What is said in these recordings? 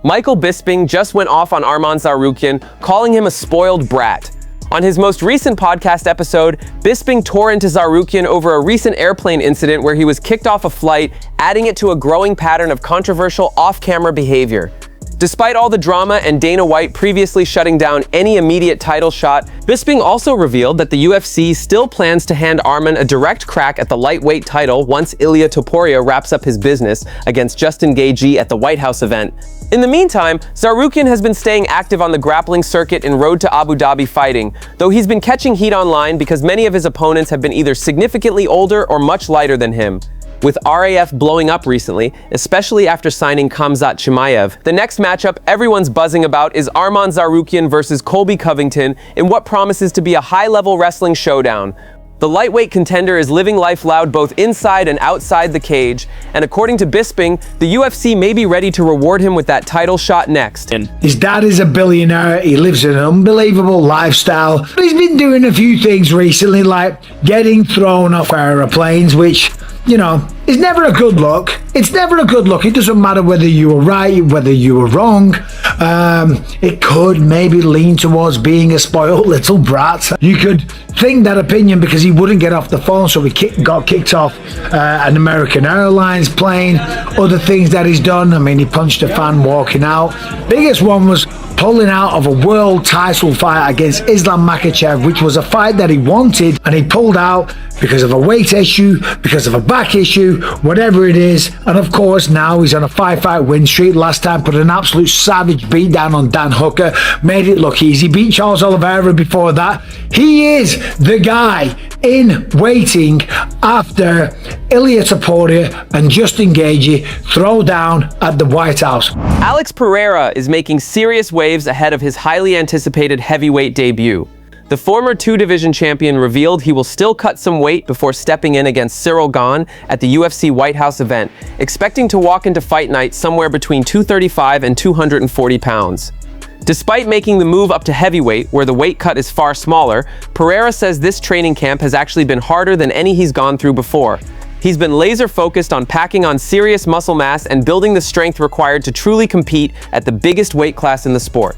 Michael Bisping just went off on Arman Tsarukyan, calling him a spoiled brat. On his most recent podcast episode, Bisping tore into Tsarukyan over a recent airplane incident where he was kicked off a flight, adding it to a growing pattern of controversial off-camera behavior. Despite all the drama and Dana White previously shutting down any immediate title shot, Bisping also revealed that the UFC still plans to hand Arman a direct crack at the lightweight title once Ilia Topuria wraps up his business against Justin Gaethje at the White House event. In the meantime, Tsarukyan has been staying active on the grappling circuit en road to Abu Dhabi fighting, though he's been catching heat online because many of his opponents have been either significantly older or much lighter than him. With RAF blowing up recently, especially after signing Khamzat Chimaev, the next matchup everyone's buzzing about is Arman Tsarukyan versus Colby Covington in what promises to be a high-level wrestling showdown. The lightweight contender is living life loud both inside and outside the cage, and according to Bisping, the UFC may be ready to reward him with that title shot next. His dad is a billionaire, he lives an unbelievable lifestyle. He's been doing a few things recently, like getting thrown off aeroplanes, which, you know, is never a good look. It's never a good look. It doesn't matter whether you were right, whether you were wrong. It could maybe lean towards being a spoiled little brat. You could think that opinion because he wouldn't get off the phone, so he got kicked off an American Airlines plane. Other things that he's done, I mean, he punched a fan walking out. Biggest one was pulling out of a world title fight against Islam Makhachev, which was a fight that he wanted, and he pulled out because of a weight issue, because of a back issue, whatever it is. And of course, now he's on a 5-fight win streak. Last time put an absolute savage beat down on Dan Hooker, made it look easy, beat Charles Oliveira before that. He is the guy in waiting after Ilia Topuria and Justin Gaethje throw down at the White House. Alex Pereira is making serious waves ahead of his highly anticipated heavyweight debut. The former two-division champion revealed he will still cut some weight before stepping in against Ciryl Gane at the UFC White House event, expecting to walk into fight night somewhere between 235 and 240 pounds. Despite making the move up to heavyweight, where the weight cut is far smaller, Pereira says this training camp has actually been harder than any he's gone through before. He's been laser-focused on packing on serious muscle mass and building the strength required to truly compete at the biggest weight class in the sport.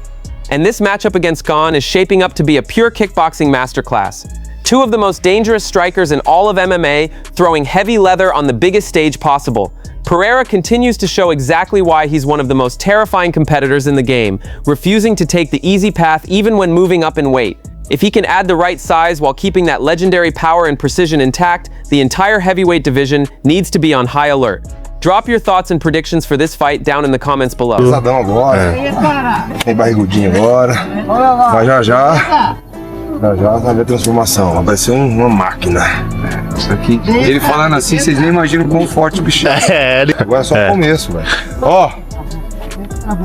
And this matchup against Gane is shaping up to be a pure kickboxing masterclass. Two of the most dangerous strikers in all of MMA, throwing heavy leather on the biggest stage possible. Pereira continues to show exactly why he's one of the most terrifying competitors in the game, refusing to take the easy path even when moving up in weight. If he can add the right size while keeping that legendary power and precision intact, the entire heavyweight division needs to be on high alert. Drop your thoughts and predictions for this fight down in the comments below. Pesadão agora, tem barrigudinho agora, mas já vai ver a transformação, vai ser uma máquina. Isso aqui, ele falando assim, vocês nem imaginam quão forte o bicho é. Agora é só o começo, velho. Ó,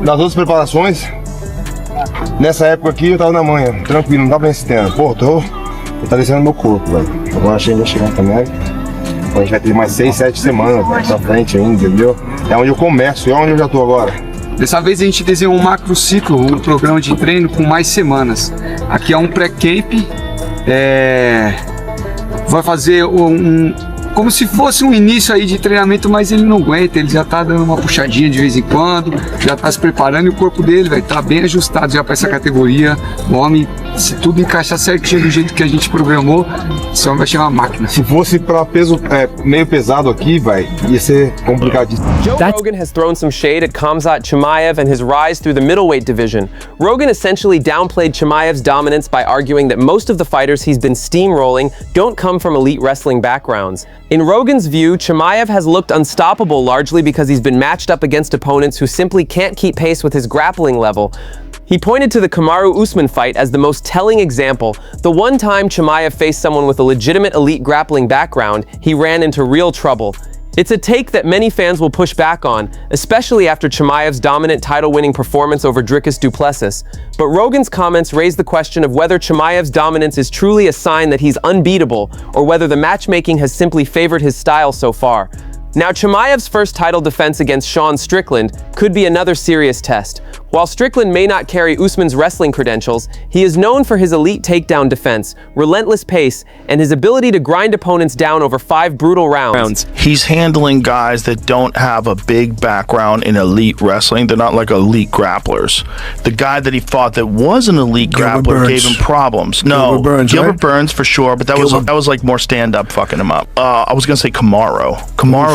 nas outras preparações, nessa época aqui eu tava na manhã, tranquilo, não tava resistindo. Pô, tô fortalecendo meu corpo, velho. Agora achei que ia chegar também. A gente vai ter mais 6, 7 semanas pra frente ainda, entendeu? É onde eu começo, é onde eu já tô agora. Dessa vez a gente desenhou um macro ciclo, um programa de treino com mais semanas. Aqui é um pré-camp, vai fazer como se fosse um início aí de treinamento, mas ele não aguenta, ele já tá dando uma puxadinha de vez em quando, já tá se preparando e o corpo dele vai tá bem ajustado já para essa categoria. O homem, se tudo encaixar certinho do jeito que a gente programou, esse homem vai ser uma máquina. Se fosse para peso meio pesado aqui, ia ser complicadíssimo. Joe Rogan has thrown some shade at Khamzat Chimaev and his rise through the middleweight division. Rogan essentially downplayed Chimaev's dominance by arguing that most of the fighters he's been steamrolling don't come from elite wrestling backgrounds. In Rogan's view, Chimaev has looked unstoppable largely because he's been matched up against opponents who simply can't keep pace with his grappling level. He pointed to the Kamaru Usman fight as the most telling example. The one time Chimaev faced someone with a legitimate elite grappling background, he ran into real trouble. It's a take that many fans will push back on, especially after Chimaev's dominant title-winning performance over Dricus du Plessis. But Rogan's comments raise the question of whether Chimaev's dominance is truly a sign that he's unbeatable, or whether the matchmaking has simply favored his style so far. Now, Chimaev's first title defense against Sean Strickland could be another serious test. While Strickland may not carry Usman's wrestling credentials, he is known for his elite takedown defense, relentless pace, and his ability to grind opponents down over 5 brutal rounds. He's handling guys that don't have a big background in elite wrestling. They're not like elite grapplers. The guy that he fought that was an elite grappler gave him problems. No, Gilbert Burns for sure, but that was like more stand-up fucking him up. I was gonna say Kamaru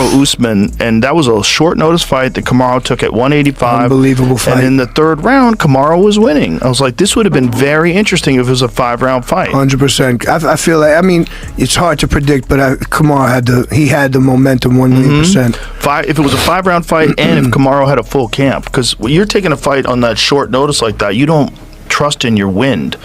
Usman, and that was a short notice fight that Kamaru took at 185. Unbelievable fight. And in the third round, Kamaru was winning. I was like, this would have been very interesting if it was a 5-round fight. 100%. I feel like, I mean, it's hard to predict, but Kamaru had the momentum 100%. If it was a 5-round fight, and if Kamaru had a full camp, because when you're taking a fight on that short notice like that, you don't trust in your wind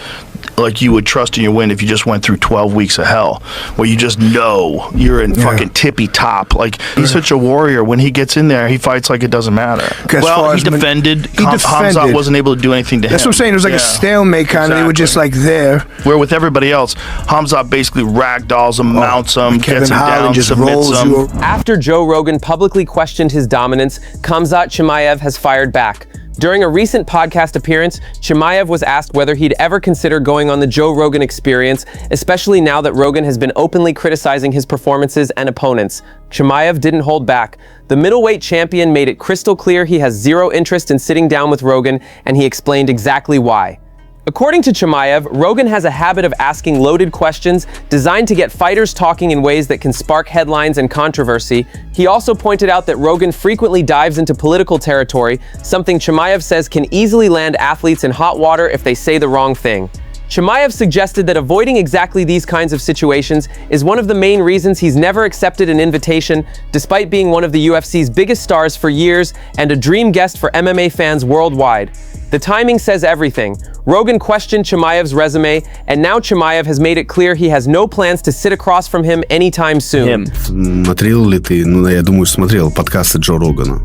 like you would trust in your wind if you just went through 12 weeks of hell, where you just know you're in fucking tippy top. Like, he's such a warrior. When he gets in there, he fights like it doesn't matter. Well, he defended. Khamzat wasn't able to do anything to him. That's what I'm saying. It was like a stalemate kind of. They were just like there. Where with everybody else, Khamzat basically ragdolls him, mounts him, gets him down, submits him. After Joe Rogan publicly questioned his dominance, Khamzat Chimaev has fired back. During a recent podcast appearance, Chimaev was asked whether he'd ever consider going on the Joe Rogan Experience, especially now that Rogan has been openly criticizing his performances and opponents. Chimaev didn't hold back. The middleweight champion made it crystal clear he has zero interest in sitting down with Rogan, and he explained exactly why. According to Chimaev, Rogan has a habit of asking loaded questions designed to get fighters talking in ways that can spark headlines and controversy. He also pointed out that Rogan frequently dives into political territory, something Chimaev says can easily land athletes in hot water if they say the wrong thing. Chimaev suggested that avoiding exactly these kinds of situations is one of the main reasons he's never accepted an invitation, despite being one of the UFC's biggest stars for years and a dream guest for MMA fans worldwide. The timing says everything. Rogan questioned Chimaev's resume, and now Chimaev has made it clear he has no plans to sit across from him anytime soon. Смотрел ли ты, ну, я думаю, смотрел подкасты Джо Рогана?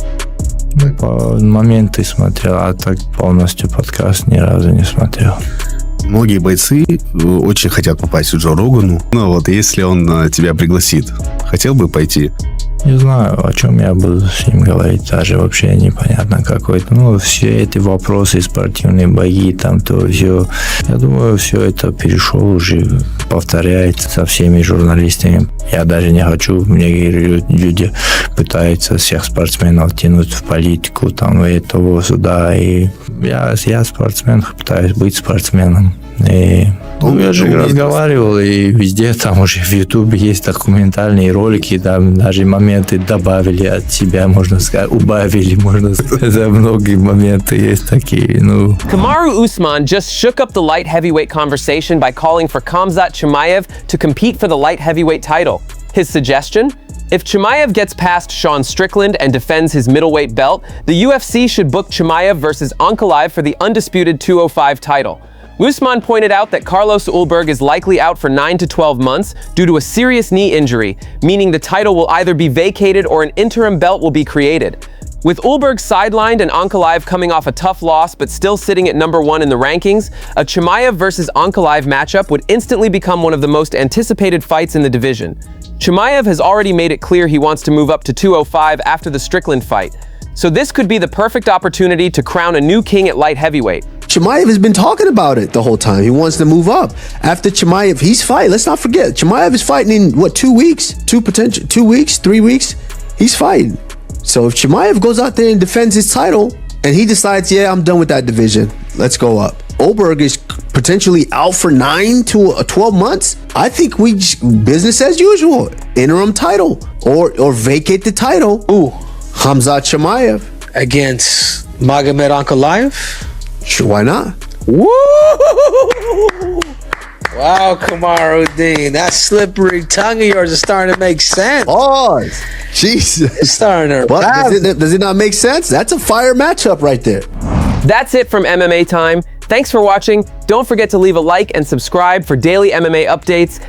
Моменты смотрел, а так полностью подкаст ни разу не смотрел. Многие бойцы очень хотят попасть к Джо Рогану. Ну вот, если он тебя пригласит, хотел бы пойти? Не знаю, о чем я буду с ним говорить, даже вообще непонятно какой-то. Ну, все эти вопросы, спортивные бои, там то все. Я думаю, все это перешел уже, повторяется со всеми журналистами. Я даже не хочу, многие люди пытаются всех спортсменов тянуть в политику, там, и того сюда. И я спортсмен, пытаюсь быть спортсменом. И, ну, я же разговаривал, и везде, там уже в Ютубе есть документальные ролики, там даже моменты добавили от себя, можно сказать, убавили, можно сказать, многие моменты есть такие, ну. Kamaru Usman just shook up the light heavyweight conversation by calling for Khamzat Chimaev to compete for the light heavyweight title. His suggestion? If Chimaev gets past Sean Strickland and defends his middleweight belt, the UFC should book Chimaev versus Ankalaev for the undisputed 205 title. Usman pointed out that Carlos Ulberg is likely out for 9 to 12 months due to a serious knee injury, meaning the title will either be vacated or an interim belt will be created. With Ulberg sidelined and Ankalaev coming off a tough loss but still sitting at number 1 in the rankings, a Chimaev versus Ankalaev matchup would instantly become one of the most anticipated fights in the division. Chimaev has already made it clear he wants to move up to 205 after the Strickland fight, so this could be the perfect opportunity to crown a new king at light heavyweight. Chimaev has been talking about it the whole time. He wants to move up. After Chimaev, he's fighting. Let's not forget, Chimaev is fighting in, what, 2 weeks? 2 weeks? 3 weeks? He's fighting. So if Chimaev goes out there and defends his title, and he decides, yeah, I'm done with that division, let's go up. Ulberg is potentially out for 9 to 12 months. I think we just, business as usual. Interim title. Or vacate the title. Ooh. Khamzat Chimaev. Against Magomed Ankalaev? Sure, why not? Woo! Wow, Kamaru Dean, that slippery tongue of yours is starting to make sense. Oh, Jesus. It's starting to does it not make sense? That's a fire matchup right there. That's it from MMA Time. Thanks for watching. Don't forget to leave a like and subscribe for daily MMA updates.